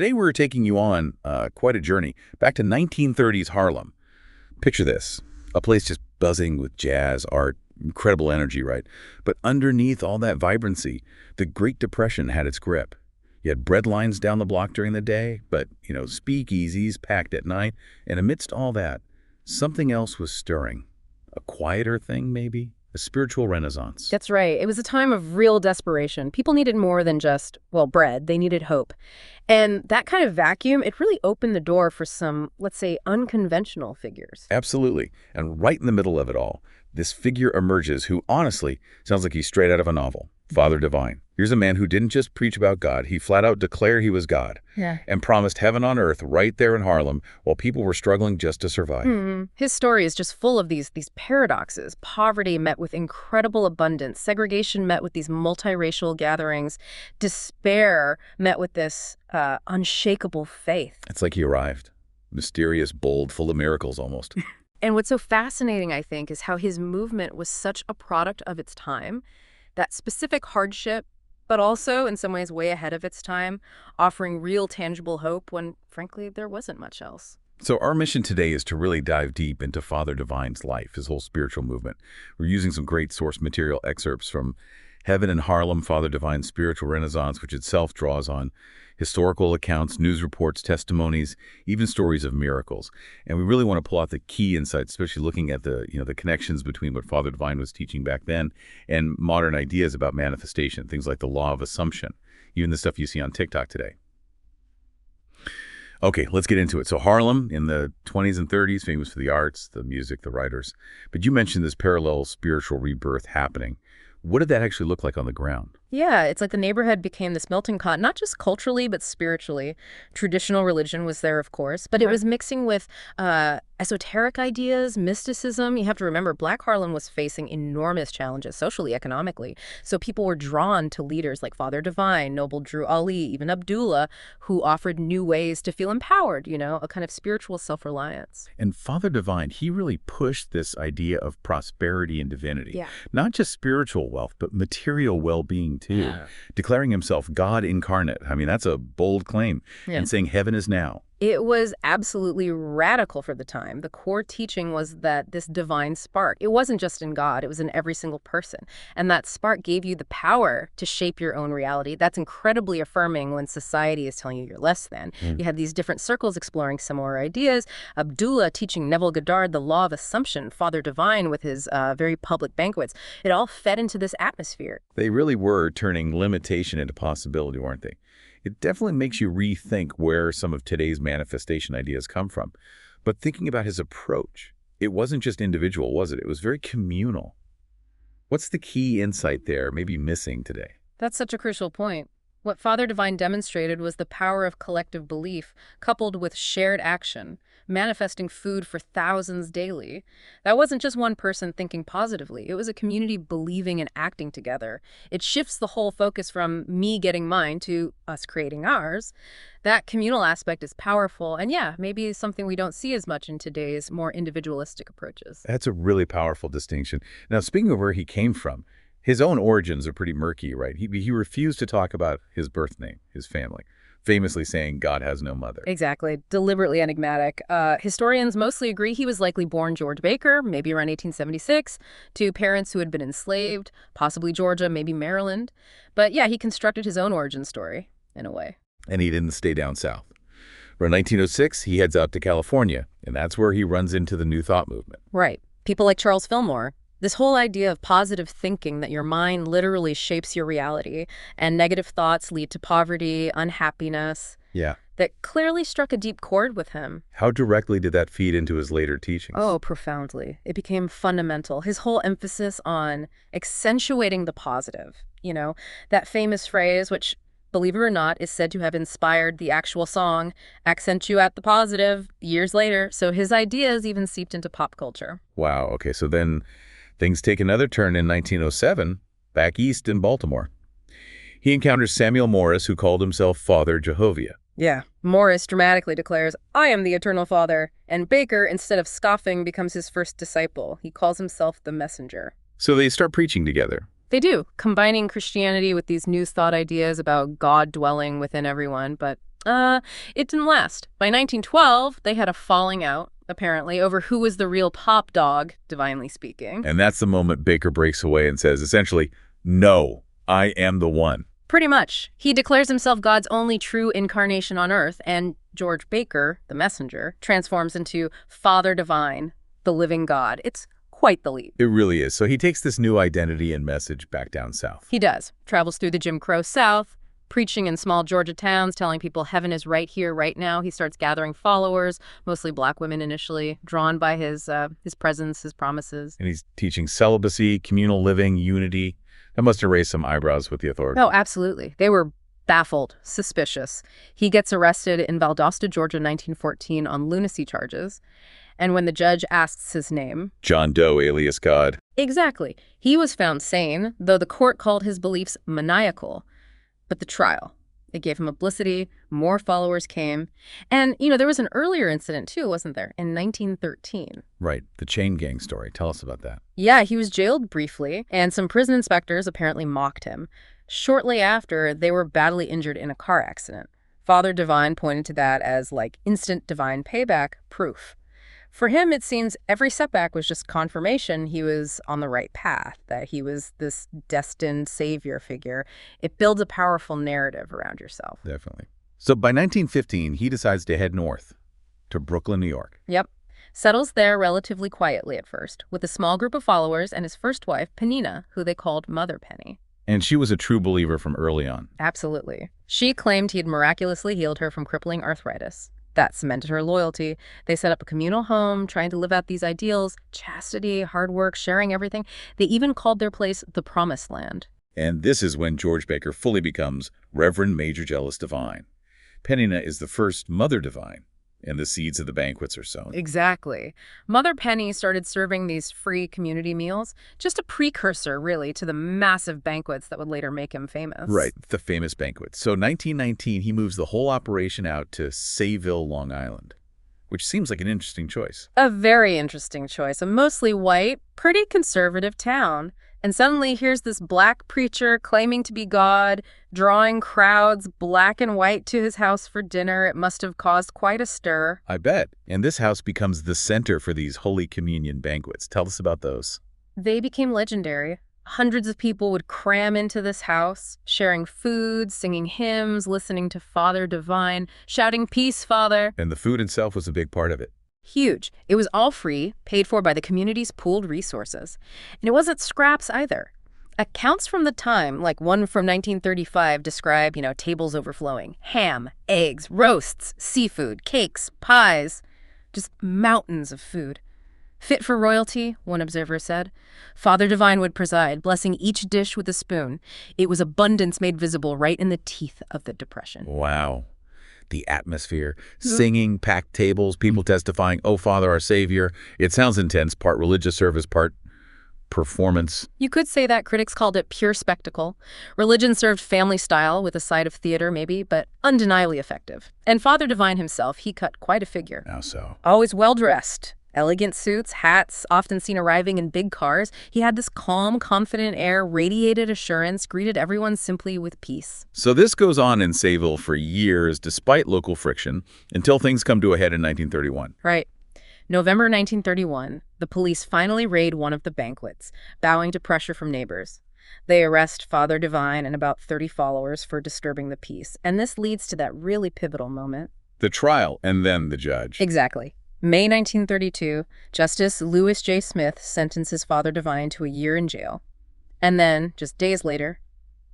today we're taking you on quite a journey back to 1930s Harlem. Picture this, a place just buzzing with jazz, art, incredible energy, right? But underneath all that vibrancy, the Great Depression had its grip. You had bread lines down the block during the day, but, speakeasies packed at night. And amidst all that, something else was stirring. A quieter thing, maybe? A spiritual renaissance. That's right. It was a time of real desperation. People needed more than just, bread. They needed hope. And that kind of vacuum, it really opened the door for some, let's say, unconventional figures. Absolutely. And right in the middle of it all, this figure emerges who, honestly, sounds like he's straight out of a novel. Father Divine. Here's a man who didn't just preach about God. He flat out declared he was God. Yeah. And promised heaven on earth right there in Harlem while people were struggling just to survive. His story is just full of these paradoxes. Poverty met with incredible abundance. Segregation met with these multiracial gatherings. Despair met with this unshakable faith. It's like he arrived. Mysterious, bold, full of miracles almost. And what's so fascinating, I think, is how his movement was such a product of its time. That specific hardship, but also in some ways way ahead of its time, offering real tangible hope when, frankly, there wasn't much else. So our mission today is to really dive deep into Father Divine's life, his whole spiritual movement. We're using some great source material excerpts from Heaven in Harlem, Father Divine's Spiritual Renaissance, which itself draws on historical accounts, news reports, testimonies, even stories of miracles. And we really want to pull out the key insights, especially looking at the connections between what Father Divine was teaching back then and modern ideas about manifestation, things like the law of assumption, even the stuff you see on TikTok today. Okay, let's get into it. So Harlem in the 20s and 30s, famous for the arts, the music, the writers. But you mentioned this parallel spiritual rebirth happening. What did that actually look like on the ground? Yeah, it's like the neighborhood became this melting pot, not just culturally, but spiritually. Traditional religion was there, of course, but it was mixing with esoteric ideas, mysticism. You have to remember, Black Harlem was facing enormous challenges socially, economically. So people were drawn to leaders like Father Divine, Noble Drew Ali, even Abdullah, who offered new ways to feel empowered, a kind of spiritual self-reliance. And Father Divine, he really pushed this idea of prosperity and divinity. Yeah. Not just spiritual wealth, but material well-being too. Declaring himself God incarnate. I mean, that's a bold claim. And saying heaven is now. It was absolutely radical for the time. The core teaching was that this divine spark, it wasn't just in God, it was in every single person. And that spark gave you the power to shape your own reality. That's incredibly affirming when society is telling you you're less than. You had these different circles exploring similar ideas. Abdullah teaching Neville Goddard the law of assumption, Father Divine with his very public banquets. It all fed into this atmosphere. They really were turning limitation into possibility, weren't they? It definitely makes you rethink where some of today's manifestation ideas come from. But thinking about his approach, it wasn't just individual, was it? It was very communal. What's the key insight there, maybe missing today? That's such a crucial point. What Father Divine demonstrated was the power of collective belief coupled with shared action, manifesting food for thousands daily. That wasn't just one person thinking positively. It was a community believing and acting together. It shifts the whole focus from me getting mine to us creating ours. That communal aspect is powerful and, maybe something we don't see as much in today's more individualistic approaches. That's a really powerful distinction. Now, speaking of where he came from, his own origins are pretty murky, right? He refused to talk about his birth name, his family, famously saying God has no mother. Exactly. Deliberately enigmatic. Historians mostly agree he was likely born George Baker, maybe around 1876, to parents who had been enslaved, possibly Georgia, maybe Maryland. But he constructed his own origin story, in a way. And he didn't stay down south. Around 1906, he heads out to California, and that's where he runs into the New Thought movement. Right. People like Charles Fillmore. This whole idea of positive thinking, that your mind literally shapes your reality, and negative thoughts lead to poverty, unhappiness. Yeah. That clearly struck a deep chord with him. How directly did that feed into his later teachings? Oh, profoundly. It became fundamental. His whole emphasis on accentuating the positive. That famous phrase, which, believe it or not, is said to have inspired the actual song, Accentuate the Positive, years later. So his ideas even seeped into pop culture. Wow. Okay, so then things take another turn in 1907, back east in Baltimore. He encounters Samuel Morris, who called himself Father Jehovah. Yeah. Morris dramatically declares, I am the eternal Father. And Baker, instead of scoffing, becomes his first disciple. He calls himself the messenger. So they start preaching together. They do, combining Christianity with these new thought ideas about God dwelling within everyone, but It didn't last. By 1912, they had a falling out, apparently, over who was the real pop dog, divinely speaking. And that's the moment Baker breaks away and says, essentially, no, I am the one. Pretty much. He declares himself God's only true incarnation on earth, and George Baker, the messenger, transforms into Father Divine, the living God. It's quite the leap. It really is. So he takes this new identity and message back down south. He does. Travels through the Jim Crow South, preaching in small Georgia towns, telling people heaven is right here, right now. He starts gathering followers, mostly black women initially, drawn by his presence, his promises. And he's teaching celibacy, communal living, unity. That must have raised some eyebrows with the authorities. Oh, absolutely. They were baffled, suspicious. He gets arrested in Valdosta, Georgia, 1914 on lunacy charges. And when the judge asks his name... John Doe, alias God. Exactly. He was found sane, though the court called his beliefs maniacal. But the trial, it gave him publicity, more followers came. And, there was an earlier incident, too, wasn't there, in 1913. Right, the chain gang story. Tell us about that. Yeah, he was jailed briefly, and some prison inspectors apparently mocked him. Shortly after, they were badly injured in a car accident. Father Divine pointed to that as, instant divine payback proof. For him, it seems every setback was just confirmation he was on the right path, that he was this destined savior figure. It builds a powerful narrative around yourself. Definitely. So by 1915, he decides to head north to Brooklyn, New York. Yep. Settles there relatively quietly at first, with a small group of followers and his first wife, Penina, who they called Mother Penny. And she was a true believer from early on. Absolutely. She claimed he had miraculously healed her from crippling arthritis. That cemented her loyalty. They set up a communal home, trying to live out these ideals, chastity, hard work, sharing everything. They even called their place the Promised Land. And this is when George Baker fully becomes Reverend Major Jealous Divine. Penina is the first Mother Divine, and the seeds of the banquets are sown. Exactly. Mother Penny started serving these free community meals, just a precursor, really, to the massive banquets that would later make him famous. Right, the famous banquets. So 1919, he moves the whole operation out to Sayville, Long Island, which seems like an interesting choice. A very interesting choice. A mostly white, pretty conservative town. And suddenly here's this black preacher claiming to be God, drawing crowds black and white to his house for dinner. It must have caused quite a stir. I bet. And this house becomes the center for these Holy Communion banquets. Tell us about those. They became legendary. Hundreds of people would cram into this house, sharing food, singing hymns, listening to Father Divine, shouting, "Peace, Father." And the food itself was a big part of it. Huge. It was all free, paid for by the community's pooled resources. And it wasn't scraps either. Accounts from the time, like one from 1935, describe, tables overflowing. Ham, eggs, roasts, seafood, cakes, pies. Just mountains of food. Fit for royalty, one observer said. Father Divine would preside, blessing each dish with a spoon. It was abundance made visible right in the teeth of the Depression. Wow. The atmosphere, singing, packed tables, people testifying, "Oh, Father, our Savior." It sounds intense, part religious service, part performance. You could say that. Critics called it pure spectacle. Religion served family style with a side of theater, maybe, but undeniably effective. And Father Divine himself, he cut quite a figure. How so? Always well-dressed. Elegant suits, hats, often seen arriving in big cars. He had this calm, confident air, radiated assurance, greeted everyone simply with peace. So this goes on in Sayville for years, despite local friction, until things come to a head in 1931. Right. November 1931, the police finally raid one of the banquets, bowing to pressure from neighbors. They arrest Father Divine and about 30 followers for disturbing the peace. And this leads to that really pivotal moment. The trial, and then the judge. Exactly. May 1932, Justice Lewis J. Smith sentences Father Divine to a year in jail. And then, just days later,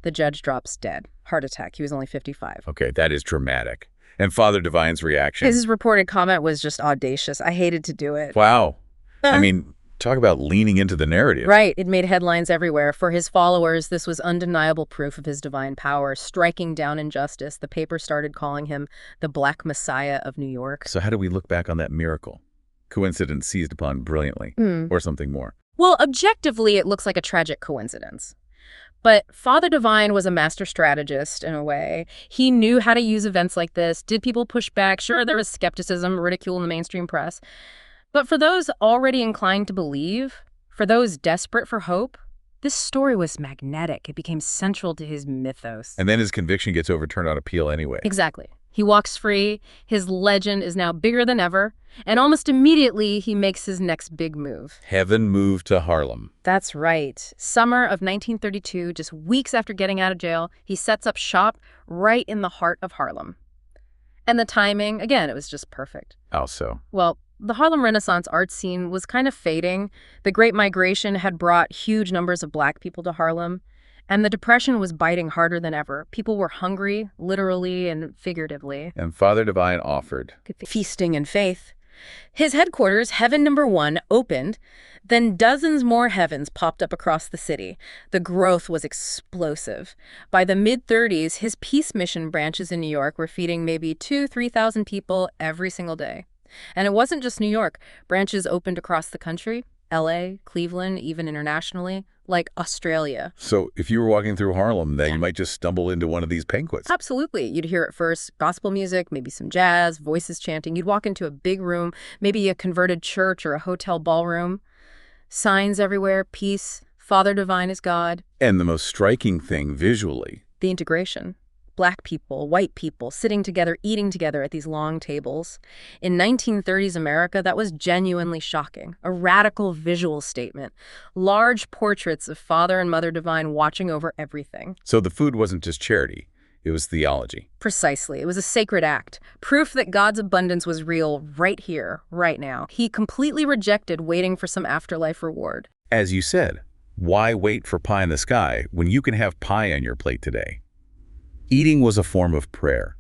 the judge drops dead. Heart attack. He was only 55. Okay, that is dramatic. And Father Divine's reaction. His reported comment was just audacious. I hated to do it. Wow. I mean, talk about leaning into the narrative. Right. It made headlines everywhere. For his followers, this was undeniable proof of his divine power, striking down injustice. The paper started calling him the Black Messiah of New York. So how do we look back on that miracle? Coincidence seized upon brilliantly, or something more? Well, objectively, it looks like a tragic coincidence. But Father Divine was a master strategist in a way. He knew how to use events like this. Did people push back? Sure, there was skepticism, ridicule in the mainstream press. But for those already inclined to believe, for those desperate for hope, this story was magnetic. It became central to his mythos. And then his conviction gets overturned on appeal anyway. Exactly. He walks free, his legend is now bigger than ever, and almost immediately he makes his next big move. Heaven moved to Harlem. That's right. Summer of 1932, just weeks after getting out of jail, he sets up shop right in the heart of Harlem. And the timing, again, it was just perfect. How so? Well, the Harlem Renaissance art scene was kind of fading. The Great Migration had brought huge numbers of Black people to Harlem, and the Depression was biting harder than ever. People were hungry, literally and figuratively. And Father Divine offered. Feasting and faith. His headquarters, Heaven Number 1, opened. Then dozens more heavens popped up across the city. The growth was explosive. By the mid-30s, his peace mission branches in New York were feeding maybe 2,000–3,000 people every single day. And it wasn't just New York. Branches opened across the country, LA, Cleveland, even internationally, like Australia. So if you were walking through Harlem, then you might just stumble into one of these banquets. Absolutely. You'd hear at first gospel music, maybe some jazz, voices chanting. You'd walk into a big room, maybe a converted church or a hotel ballroom. Signs everywhere, peace, Father Divine is God. And the most striking thing visually, the integration. Black people, white people, sitting together, eating together at these long tables. In 1930s America, that was genuinely shocking. A radical visual statement. Large portraits of Father and Mother Divine watching over everything. So the food wasn't just charity, it was theology. Precisely. It was a sacred act. Proof that God's abundance was real right here, right now. He completely rejected waiting for some afterlife reward. As you said, why wait for pie in the sky when you can have pie on your plate today? Eating was a form of prayer,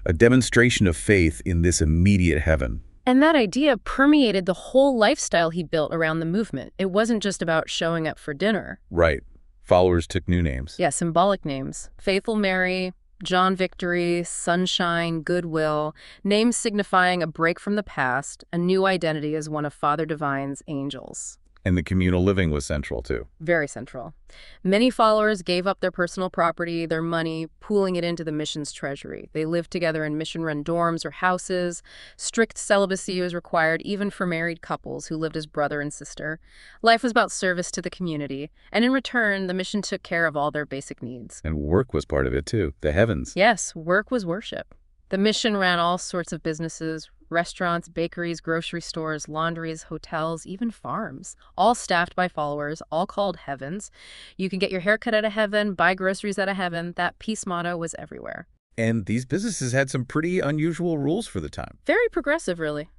a demonstration of faith in this immediate heaven. And that idea permeated the whole lifestyle he built around the movement. It wasn't just about showing up for dinner. Right. Followers took new names. Yeah, symbolic names. Faithful Mary, John Victory, Sunshine, Goodwill, names signifying a break from the past, a new identity as one of Father Divine's angels. And the communal living was central, too. Very central. Many followers gave up their personal property, their money, pooling it into the mission's treasury. They lived together in mission-run dorms or houses. Strict celibacy was required even for married couples who lived as brother and sister. Life was about service to the community, and in return, the mission took care of all their basic needs. And work was part of it, too. The heavens. Yes, work was worship. The mission ran all sorts of businesses, restaurants, bakeries, grocery stores, laundries, hotels, even farms, all staffed by followers, all called heavens. You can get your hair cut at a heaven, buy groceries at a heaven. That peace motto was everywhere. And these businesses had some pretty unusual rules for the time. Very progressive, really.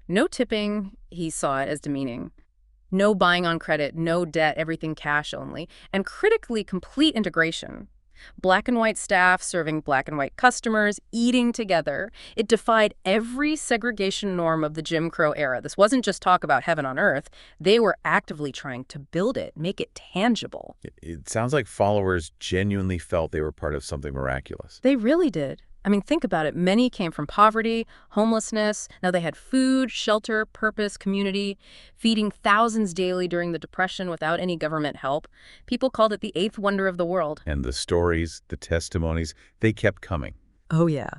No tipping, he saw it as demeaning. No buying on credit, no debt, everything cash only. And critically, complete integration. Black and white staff serving black and white customers, eating together. It defied every segregation norm of the Jim Crow era. This wasn't just talk about heaven on earth. They were actively trying to build it, make it tangible. It sounds like followers genuinely felt they were part of something miraculous. They really did. I mean, think about it. Many came from poverty, homelessness. Now they had food, shelter, purpose, community, feeding thousands daily during the Depression without any government help. People called it the eighth wonder of the world. And the stories, the testimonies, they kept coming. Oh, yeah.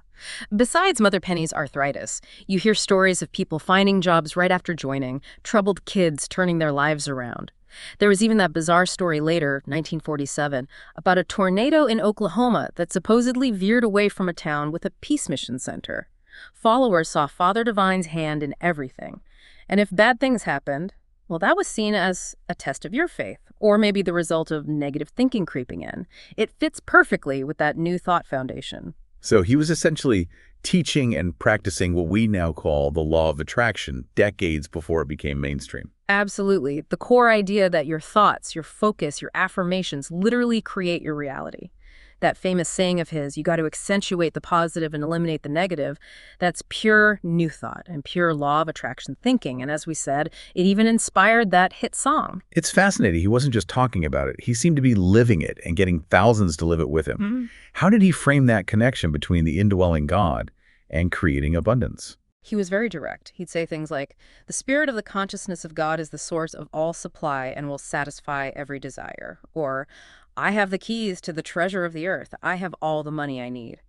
Besides Mother Penny's arthritis, you hear stories of people finding jobs right after joining, troubled kids turning their lives around. There was even that bizarre story later, 1947, about a tornado in Oklahoma that supposedly veered away from a town with a peace mission center. Followers saw Father Divine's hand in everything. And if bad things happened, well, that was seen as a test of your faith, or maybe the result of negative thinking creeping in. It fits perfectly with that new thought foundation. So he was essentially teaching and practicing what we now call the law of attraction decades before it became mainstream. Absolutely. The core idea that your thoughts, your focus, your affirmations literally create your reality. That famous saying of his, you got to accentuate the positive and eliminate the negative, that's pure new thought and pure law of attraction thinking. And as we said, it even inspired that hit song. It's fascinating. He wasn't just talking about it. He seemed to be living it and getting thousands to live it with him. Mm-hmm. How did he frame that connection between the indwelling God and creating abundance? He was very direct. He'd say things like, the spirit of the consciousness of God is the source of all supply and will satisfy every desire. Or, I have the keys to the treasure of the earth. I have all the money I need.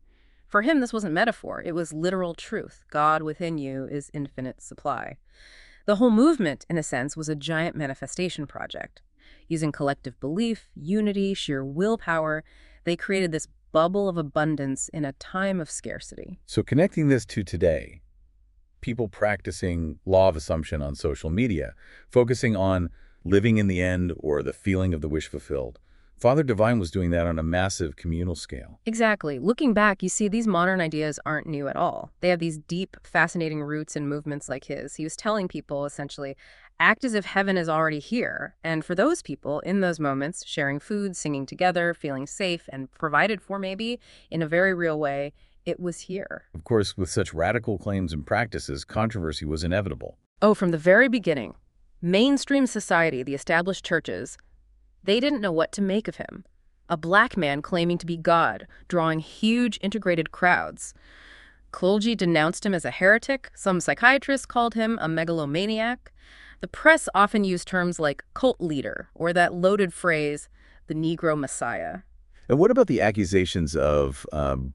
For him, this wasn't metaphor. It was literal truth. God within you is infinite supply. The whole movement, in a sense, was a giant manifestation project. Using collective belief, unity, sheer willpower, they created this bubble of abundance in a time of scarcity. So connecting this to today, people practicing law of assumption on social media, focusing on living in the end or the feeling of the wish fulfilled. Father Divine was doing that on a massive communal scale. Exactly. Looking back, you see these modern ideas aren't new at all. They have these deep, fascinating roots in movements like his. He was telling people, essentially, act as if heaven is already here. And for those people, in those moments, sharing food, singing together, feeling safe and provided for maybe in a very real way, it was here. Of course, with such radical claims and practices, controversy was inevitable. Oh, from the very beginning. Mainstream society, the established churches, they didn't know what to make of him. A black man claiming to be God, drawing huge integrated crowds. Clergy denounced him as a heretic. Some psychiatrists called him a megalomaniac. The press often used terms like cult leader or that loaded phrase, the Negro Messiah. And what about the accusations of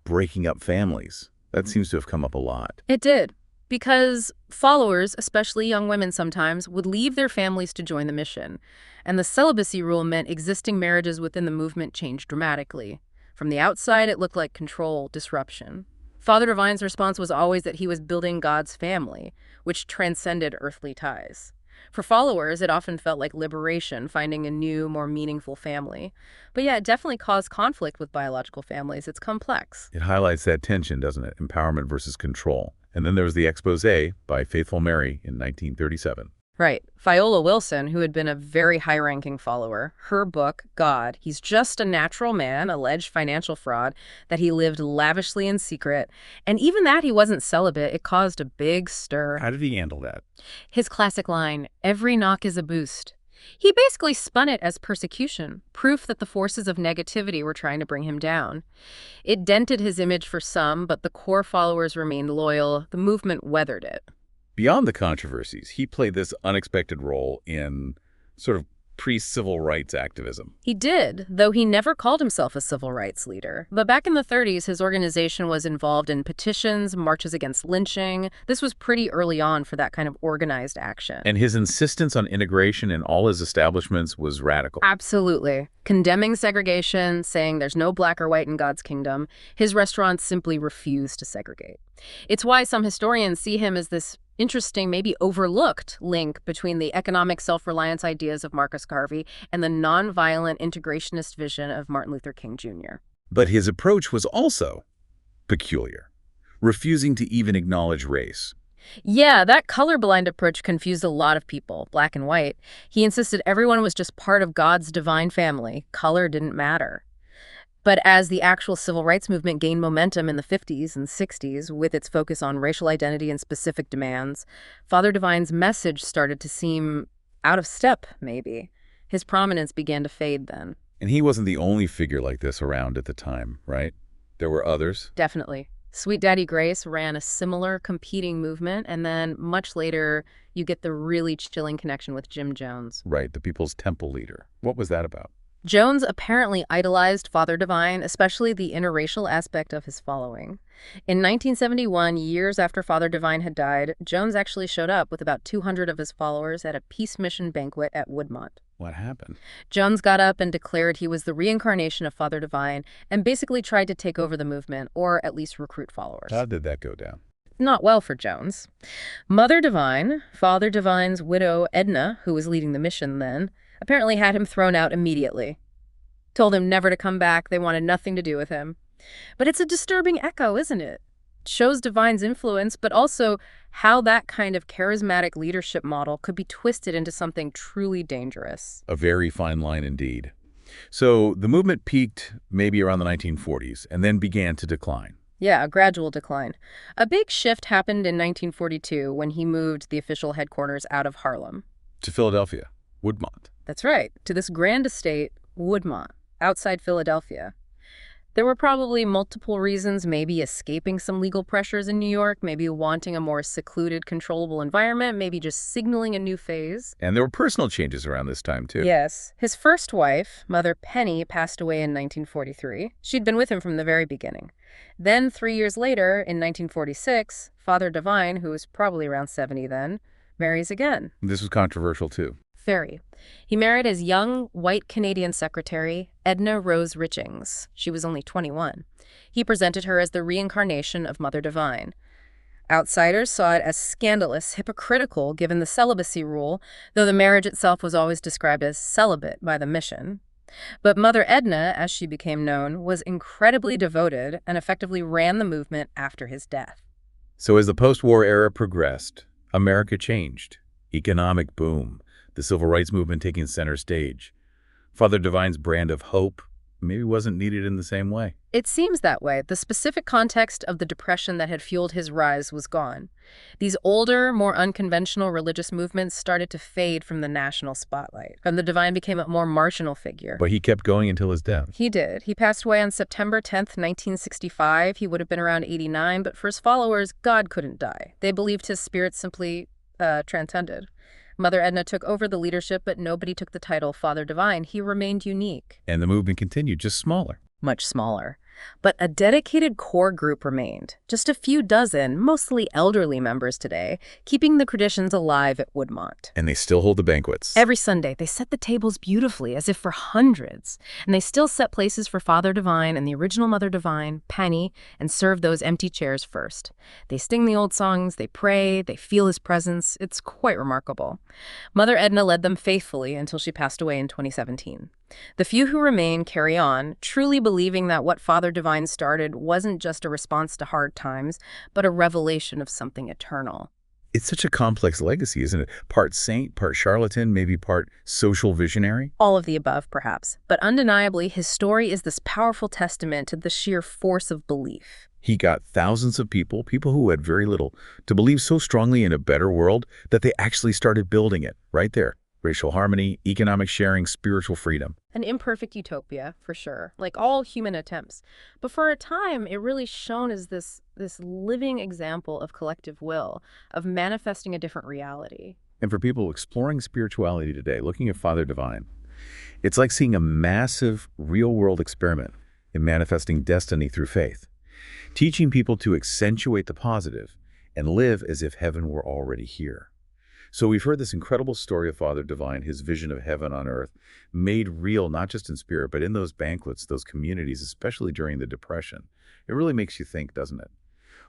breaking up families? That seems to have come up a lot. It did. Because followers, especially young women sometimes, would leave their families to join the mission. And the celibacy rule meant existing marriages within the movement changed dramatically. From the outside, it looked like control, disruption. Father Divine's response was always that he was building God's family, which transcended earthly ties. For followers, it often felt like liberation, finding a new, more meaningful family. But yeah, it definitely caused conflict with biological families. It's complex. It highlights that tension, doesn't it? Empowerment versus control. And then there was the expose by Faithful Mary in 1937. Right. Viola Wilson, who had been a very high-ranking follower, her book, God, He's Just a Natural Man, alleged financial fraud, that he lived lavishly in secret. And even that he wasn't celibate, it caused a big stir. How did he handle that? His classic line, every knock is a boost. He basically spun it as persecution, proof that the forces of negativity were trying to bring him down. It dented his image for some, but the core followers remained loyal. The movement weathered it. Beyond the controversies, he played this unexpected role in sort of pre-civil rights activism. He did, though he never called himself a civil rights leader. But back in the 30s, his organization was involved in petitions, marches against lynching. This was pretty early on for that kind of organized action. And his insistence on integration in all his establishments was radical. Absolutely. Condemning segregation, saying there's no black or white in God's kingdom, his restaurants simply refused to segregate. It's why some historians see him as this interesting, maybe overlooked link between the economic self-reliance ideas of Marcus Garvey and the nonviolent integrationist vision of Martin Luther King Jr. But his approach was also peculiar, refusing to even acknowledge race. Yeah, that colorblind approach confused a lot of people, black and white. He insisted everyone was just part of God's divine family. Color didn't matter. But as the actual civil rights movement gained momentum in the 50s and 60s with its focus on racial identity and specific demands, Father Divine's message started to seem out of step, maybe. His prominence began to fade then. And he wasn't the only figure like this around at the time, right? There were others. Definitely. Sweet Daddy Grace ran a similar competing movement, and then much later, you get the really chilling connection with Jim Jones. Right, the People's Temple leader. What was that about? Jones apparently idolized Father Divine, especially the interracial aspect of his following. In 1971, years after Father Divine had died, Jones actually showed up with about 200 of his followers at a peace mission banquet at Woodmont. What happened? Jones got up and declared he was the reincarnation of Father Divine and basically tried to take over the movement, or at least recruit followers. How did that go down? Not well for Jones. Mother Divine, Father Divine's widow Edna, who was leading the mission then, apparently had him thrown out immediately. Told him never to come back, they wanted nothing to do with him. But it's a disturbing echo, isn't it? It shows Divine's influence, but also how that kind of charismatic leadership model could be twisted into something truly dangerous. A very fine line indeed. So the movement peaked maybe around the 1940s and then began to decline. Yeah, a gradual decline. A big shift happened in 1942 when he moved the official headquarters out of Harlem. To Philadelphia, Woodmont. That's right, to this grand estate, Woodmont, outside Philadelphia. There were probably multiple reasons, maybe escaping some legal pressures in New York, maybe wanting a more secluded, controllable environment, maybe just signaling a new phase. And there were personal changes around this time, too. Yes. His first wife, Mother Penny, passed away in 1943. She'd been with him from the very beginning. Then, 3 years later, in 1946, Father Divine, who was probably around 70 then, marries again. This was controversial, too. Ferry. He married his young, white Canadian secretary, Edna Rose Richings. She was only 21. He presented her as the reincarnation of Mother Divine. Outsiders saw it as scandalous, hypocritical, given the celibacy rule, though the marriage itself was always described as celibate by the mission. But Mother Edna, as she became known, was incredibly devoted and effectively ran the movement after his death. So as the post-war era progressed, America changed. Economic boom, the civil rights movement taking center stage. Father Divine's brand of hope maybe wasn't needed in the same way. It seems that way. The specific context of the depression that had fueled his rise was gone. These older, more unconventional religious movements started to fade from the national spotlight, and the Divine became a more marginal figure. But he kept going until his death. He did. He passed away on September 10th, 1965. He would have been around 89, but for his followers, God couldn't die. They believed his spirit simply transcended. Mother Edna took over the leadership, but nobody took the title Father Divine. He remained unique. And the movement continued, just smaller. Much smaller. But a dedicated core group remained. Just a few dozen, mostly elderly members today, keeping the traditions alive at Woodmont. And they still hold the banquets. Every Sunday, they set the tables beautifully, as if for hundreds. And they still set places for Father Divine and the original Mother Divine, Penny, and serve those empty chairs first. They sing the old songs, they pray, they feel his presence. It's quite remarkable. Mother Edna led them faithfully until she passed away in 2017. The few who remain carry on, truly believing that what Father Divine started wasn't just a response to hard times, but a revelation of something eternal. It's such a complex legacy, isn't it? Part saint, part charlatan, maybe part social visionary? All of the above, perhaps. But undeniably, his story is this powerful testament to the sheer force of belief. He got thousands of people who had very little, to believe so strongly in a better world that they actually started building it right there. Racial harmony, economic sharing, spiritual freedom. An imperfect utopia, for sure, like all human attempts. But for a time, it really shone as this living example of collective will, of manifesting a different reality. And for people exploring spirituality today, looking at Father Divine, it's like seeing a massive real-world experiment in manifesting destiny through faith, teaching people to accentuate the positive and live as if heaven were already here. So we've heard this incredible story of Father Divine, his vision of heaven on earth, made real not just in spirit, but in those banquets, those communities, especially during the Depression. It really makes you think, doesn't it?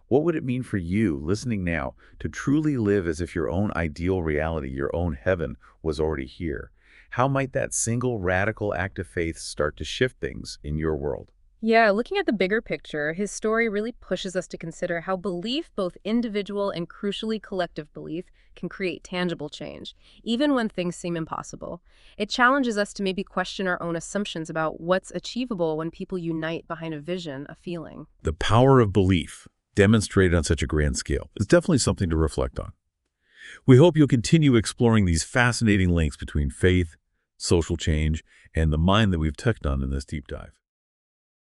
What would it mean for you, listening now, to truly live as if your own ideal reality, your own heaven, was already here? How might that single radical act of faith start to shift things in your world? Yeah, looking at the bigger picture, his story really pushes us to consider how belief, both individual and crucially collective belief, can create tangible change, even when things seem impossible. It challenges us to maybe question our own assumptions about what's achievable when people unite behind a vision, a feeling. The power of belief, demonstrated on such a grand scale, is definitely something to reflect on. We hope you'll continue exploring these fascinating links between faith, social change, and the mind that we've touched on in this deep dive.